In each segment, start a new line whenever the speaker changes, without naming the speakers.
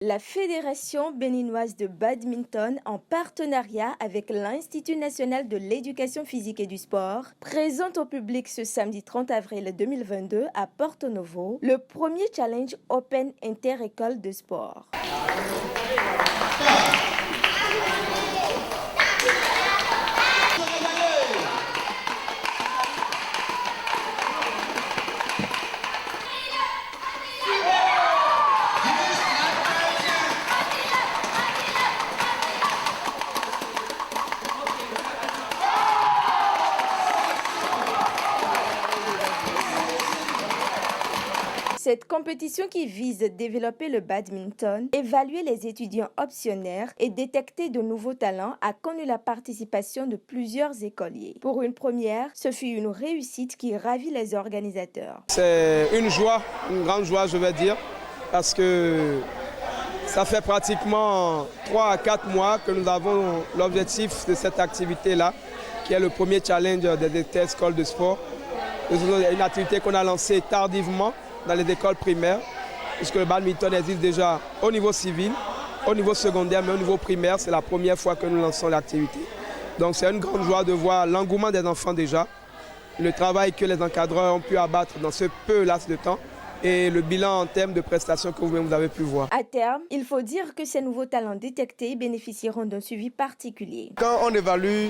La Fédération béninoise de badminton, en partenariat avec l'Institut national de l'éducation physique et du sport, présente au public ce samedi 30 avril 2022 à Porto Novo le premier challenge Open Inter-École de sport. Cette compétition qui vise à développer le badminton, évaluer les étudiants optionnaires et détecter de nouveaux talents a connu la participation de plusieurs écoliers. Pour une première, ce fut une réussite qui ravit les organisateurs.
C'est une joie, une grande joie je vais dire, parce que ça fait pratiquement 3 à 4 mois que nous avons l'objectif de cette activité-là, qui est le premier challenge des écoles de sport. C'est une activité qu'on a lancée tardivement dans les écoles primaires, puisque le badminton existe déjà au niveau civil, au niveau secondaire, mais au niveau primaire, c'est la première fois que nous lançons l'activité. Donc c'est une grande joie de voir l'engouement des enfants déjà, le travail que les encadreurs ont pu abattre dans ce peu laps de temps et le bilan en termes de prestations que vous avez pu voir.
À terme, il faut dire que ces nouveaux talents détectés bénéficieront d'un suivi particulier.
Quand on évalue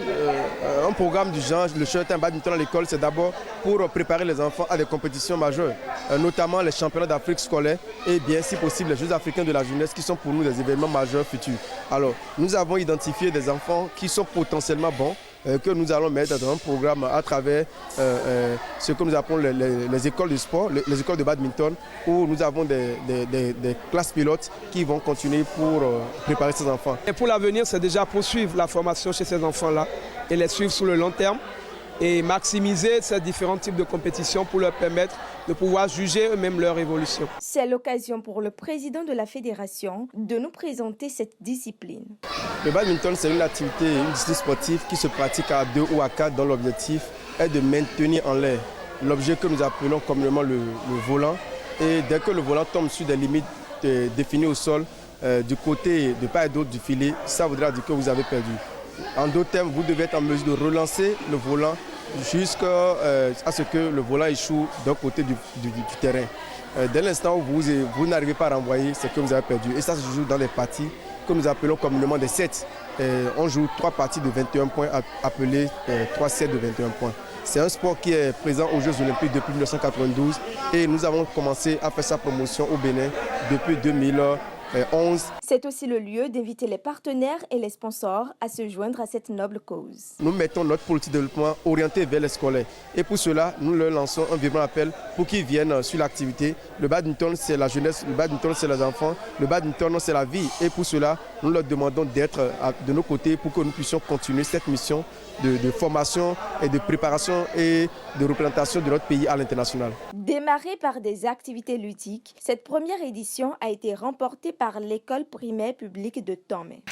un programme du genre, le short and badminton à l'école, c'est d'abord pour préparer les enfants à des compétitions majeures, notamment les championnats d'Afrique scolaire et bien si possible les Jeux africains de la jeunesse qui sont pour nous des événements majeurs futurs. Alors, nous avons identifié des enfants qui sont potentiellement bons, que nous allons mettre dans un programme à travers ce que nous appelons les écoles de sport, les écoles de badminton, où nous avons des classes pilotes qui vont continuer pour préparer ces enfants.
Et pour l'avenir, c'est déjà poursuivre la formation chez ces enfants-là et les suivre sur le long terme et maximiser ces différents types de compétitions pour leur permettre de pouvoir juger eux-mêmes leur évolution.
C'est l'occasion pour le président de la fédération de nous présenter cette discipline.
Le badminton, c'est une activité, une discipline sportive qui se pratique à 2 ou à 4 dont l'objectif est de maintenir en l'air l'objet que nous appelons communément le volant. Et dès que le volant tombe sur des limites définies au sol, du côté de part et d'autre du filet, ça voudra dire que vous avez perdu. En d'autres termes, vous devez être en mesure de relancer le volant jusqu'à ce que le volant échoue d'un côté du terrain. Dès l'instant où vous n'arrivez pas à renvoyer, c'est que vous avez perdu. Et ça se joue dans des parties que nous appelons communément des sets. On joue 3 parties de 21 points appelées 3 sets de 21 points. C'est un sport qui est présent aux Jeux Olympiques depuis 1992 et nous avons commencé à faire sa promotion au Bénin depuis 2011.
C'est aussi le lieu d'inviter les partenaires et les sponsors à se joindre à cette noble cause.
Nous mettons notre politique de développement orientée vers les scolaires. Et pour cela, nous leur lançons un vibrant appel pour qu'ils viennent sur l'activité. Le badminton, c'est la jeunesse, le badminton, c'est les enfants, le badminton, c'est la vie. Et pour cela, nous leur demandons d'être de nos côtés pour que nous puissions continuer cette mission de formation et de préparation et de représentation de notre pays à l'international.
Démarrée par des activités ludiques, cette première édition a été remportée par l'école primaire publique de Tomé.